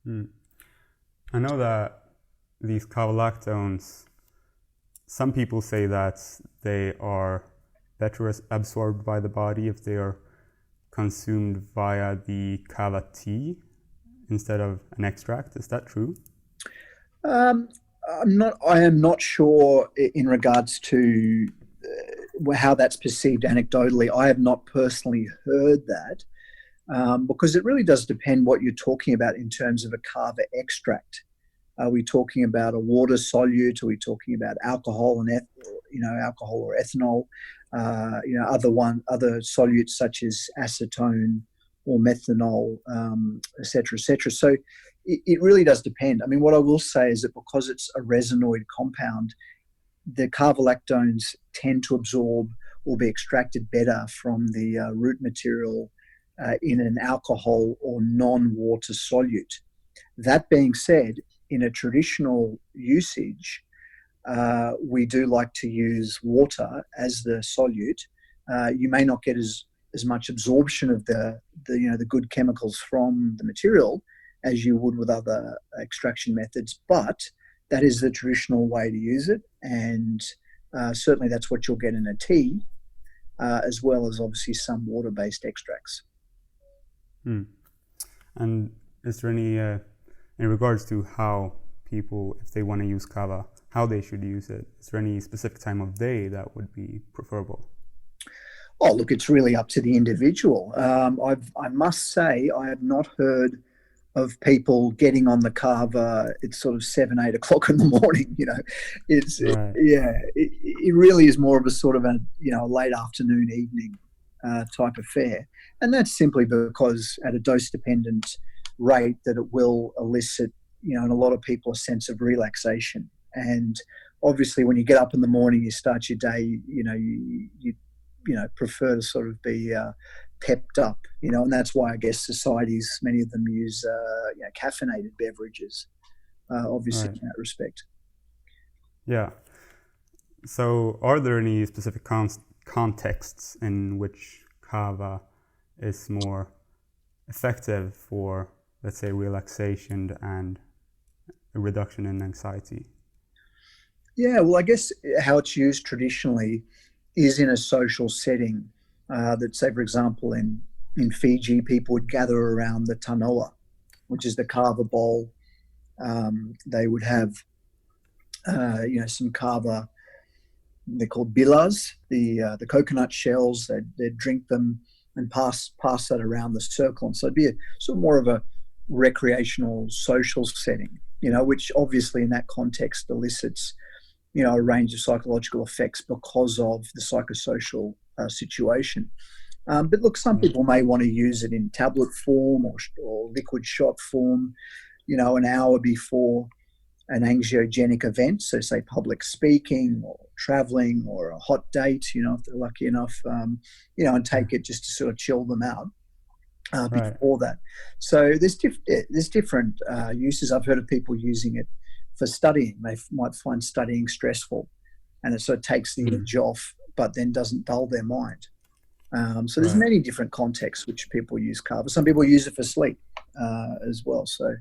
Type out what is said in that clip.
Mm. I know that these cavalactones, some people say that they are better absorbed by the body if they are consumed via the kava tea instead of an extract. Is that true? Um, I am not sure in regards to how that's perceived anecdotally. I have not personally heard that because it really does depend what you're talking about in terms of a kava extract. Are we talking about a water solute? Are we talking about alcohol and alcohol or ethanol? Other solutes such as acetone or methanol, et cetera, et cetera. So it really does depend. I mean, what I will say is that because it's a resinoid compound, the carbolactones tend to absorb or be extracted better from the root material in an alcohol or non-water solute. That being said, in a traditional usage, we do like to use water as the solute. You may not get as much absorption of the good chemicals from the material as you would with other extraction methods, but that is the traditional way to use it, and certainly that's what you'll get in a tea, as well as obviously some water-based extracts. Hmm. And is there any, in regards to how people, if they want to use kava, how they should use it, is there any specific time of day that would be preferable? Oh, look, it's really up to the individual. I must say, I have not heard of people getting on the kava. It's sort of 7, 8 o'clock in the morning. Right. It really is more of a sort of a late afternoon, evening type affair, and that's simply because at a dose dependent rate that it will elicit, in a lot of people, a sense of relaxation. And obviously, when you get up in the morning, you start your day. You prefer to sort of be pepped up, and that's why I guess societies, many of them use caffeinated beverages, obviously Right. in that respect. Yeah. So are there any specific contexts in which kava is more effective for, let's say, relaxation and a reduction in anxiety? Yeah, well, I guess how it's used traditionally is in a social setting. That, say, for example, in Fiji, people would gather around the tanoa, which is the kava bowl. They would have, some kava. They're called bilas, the coconut shells. They'd drink them and pass that around the circle, and so it'd be a sort of more of a recreational social setting, which obviously in that context elicits a range of psychological effects because of the psychosocial situation. But look, some Right. people may want to use it in tablet form or liquid shot form, an hour before an anxiogenic event. So say public speaking or traveling or a hot date, if they're lucky enough, and take it just to sort of chill them out Right. before that. So there's different uses. I've heard of people using it for studying. They might find studying stressful, and it sort of takes the Mm. edge off, but then doesn't dull their mind. So there's Right. many different contexts which people use kava. Some people use it for sleep as well. So